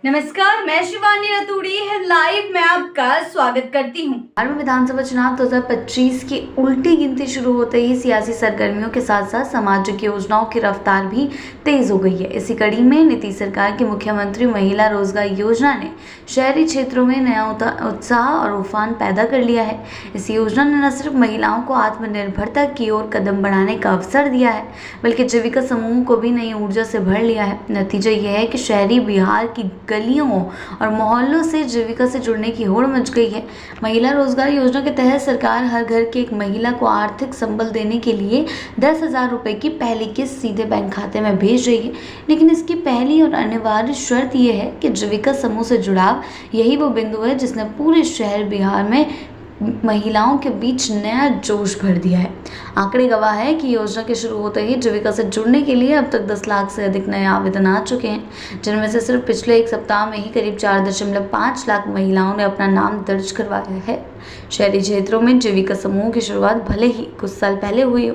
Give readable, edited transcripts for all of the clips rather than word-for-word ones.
नमस्कार, मैं शिवानी रतूड़ी लाइव में आपका स्वागत करती हूँ। बिहार में विधानसभा चुनाव 2025 की उल्टी गिनती शुरू होते ही सियासी सरगर्मियों के साथ साथ सामाजिक योजनाओं की रफ्तार भी तेज हो गई है। इसी कड़ी में नीतीश सरकार की मुख्यमंत्री महिला रोजगार योजना ने शहरी क्षेत्रों में नया उत्साह और उफान पैदा कर लिया है। इस योजना ने न सिर्फ महिलाओं को आत्मनिर्भरता की ओर कदम बढ़ाने का अवसर दिया है, बल्कि जीविका समूह को भी नई ऊर्जा से भर लिया है। नतीजा यह है कि शहरी बिहार की गलियों और मोहल्लों से जीविका से जुड़ने की होड़ मच गई है। महिला रोजगार योजना के तहत सरकार हर घर की एक महिला को आर्थिक संबल देने के लिए 10,000 रुपए की पहली किस्त सीधे बैंक खाते में भेज रही है। लेकिन इसकी पहली और अनिवार्य शर्त यह है कि जीविका समूह से जुड़ाव यही वो बिंदु है जिसने पूरे शहर बिहार में महिलाओं के बीच नया जोश भर दिया है। आंकड़े गवाह है कि योजना के शुरू होते ही जीविका से जुड़ने के लिए अब तक 10 लाख से अधिक नए आवेदन आ चुके हैं, जिनमें से सिर्फ पिछले एक सप्ताह में ही करीब 4.5 लाख महिलाओं ने अपना नाम दर्ज करवाया है। शहरी क्षेत्रों में जीविका समूह की शुरुआत भले ही कुछ साल पहले हुई हो,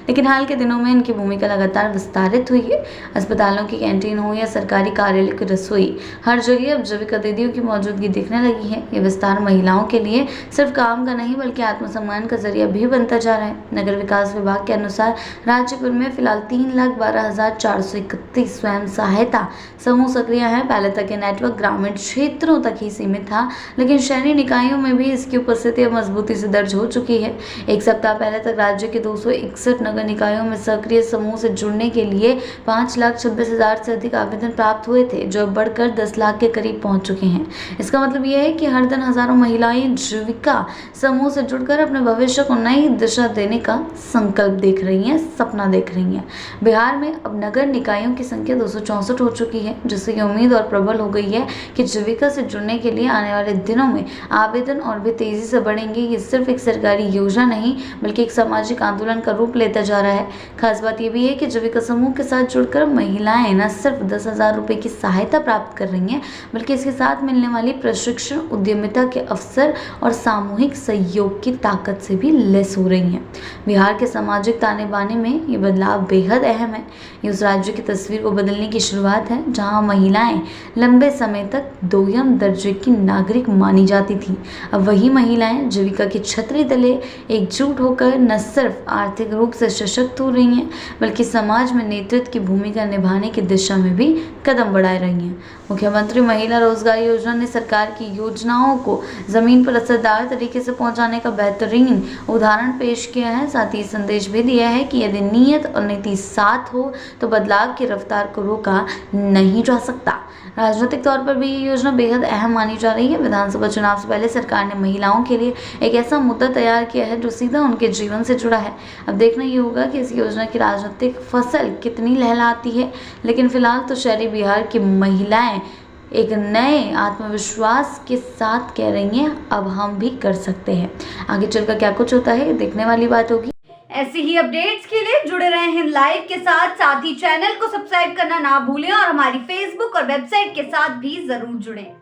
लेकिन हाल के दिनों में इनकी भूमिका लगातार विस्तारित हुई है। अस्पतालों की कैंटीन हो या सरकारी कार्यालय की रसोई, हर जगह अब जीविका दीदियों की मौजूदगी दिखने लगी है। ये विस्तार महिलाओं के लिए सिर्फ काम का नहीं बल्कि आत्मसम्मान का जरिया भी बनता जा रहा है। नगर विकास विभाग के अनुसार राज्यभर में फिलहाल 3,12,431 स्वयं सहायता समूह सक्रिय हैं। पहले तक ये नेटवर्क ग्रामीण क्षेत्रों तक ही सीमित था, लेकिन शहरी निकायों में भी इसकी उपस्थिति मजबूती से दर्ज हो चुकी है। एक सप्ताह पहले तक राज्य के 261 नगर निकायों में सक्रिय समूह से जुड़ने के लिए 5,26,000 से अधिक आवेदन प्राप्त हुए थे, जो बढ़कर 10 लाख के करीब पहुंच चुके हैं। इसका मतलब यह है कि हर दिन हजारों महिलाएं जीविका समूह से जुड़कर अपने भविष्य को नई दिशा देने का संकल्प देख रही हैं, सपना देख रही हैं। बिहार में अब नगर निकायों की संख्या 264 हो चुकी है, जिससे ये उम्मीद और प्रबल हो गई है कि जीविका से जुड़ने के लिए आने वाले दिनों में आवेदन और भी तेजी से बढ़ेंगे। ये सिर्फ एक सरकारी योजना नहीं बल्कि एक सामाजिक आंदोलन का रूप लेता जा रहा है। खास बात यह भी है कि जीविका समूह के साथ जुड़कर महिलाएं न सिर्फ 10,000 रुपए की सहायता प्राप्त कर रही हैं, बल्कि इसके साथ मिलने वाली प्रशिक्षण, उद्यमिता के अवसर और सामूहिक सहयोग की ताकत से भी लेस हो रही हैं। बिहार के सामाजिक ताने बाने में ये बदलाव बेहद अहम है। ये उस राज्य की तस्वीर को बदलने की शुरुआत है जहां महिलाएं लंबे समय तक दोयम दर्जे की नागरिक मानी जाती थी। अब वही महिलाएं जीविका की छतरी तले एकजुट होकर न सिर्फ आर्थिक रूप से सशक्त हो रही हैं, बल्कि समाज में नेतृत्व की भूमिका निभाने की दिशा में भी कदम बढ़ा रही हैं। मुख्यमंत्री महिला रोजगार योजना ने सरकार की योजनाओं को जमीन पर असरदार तरीके से पहुंचाने का बेहतरीन उदाहरण पेश किया है। साथ ही संदेश भी दिया है कि यदि नीयत और नीति साथ हो तो बदलाव की रफ्तार को रोका नहीं जा सकता। राजनीतिक तौर पर भी ये योजना बेहद अहम मानी जा रही है। विधानसभा चुनाव से पहले सरकार ने महिलाओं के लिए एक ऐसा मुद्दा तैयार किया है जो सीधा उनके जीवन से जुड़ा है। अब देखना ये होगा कि इस योजना की राजनीतिक फसल कितनी लहलाती है, लेकिन फिलहाल तो शहरी बिहार की महिलाएं एक नए आत्मविश्वास के साथ कह रही हैं, अब हम भी कर सकते हैं। आगे चलकर क्या कुछ होता है देखने वाली बात होगी। ऐसी ही अपडेट्स के लिए जुड़े रहे हैं लाइव के साथ ही चैनल को सब्सक्राइब करना ना भूलें और हमारी फेसबुक और वेबसाइट के साथ भी जरूर जुड़ें।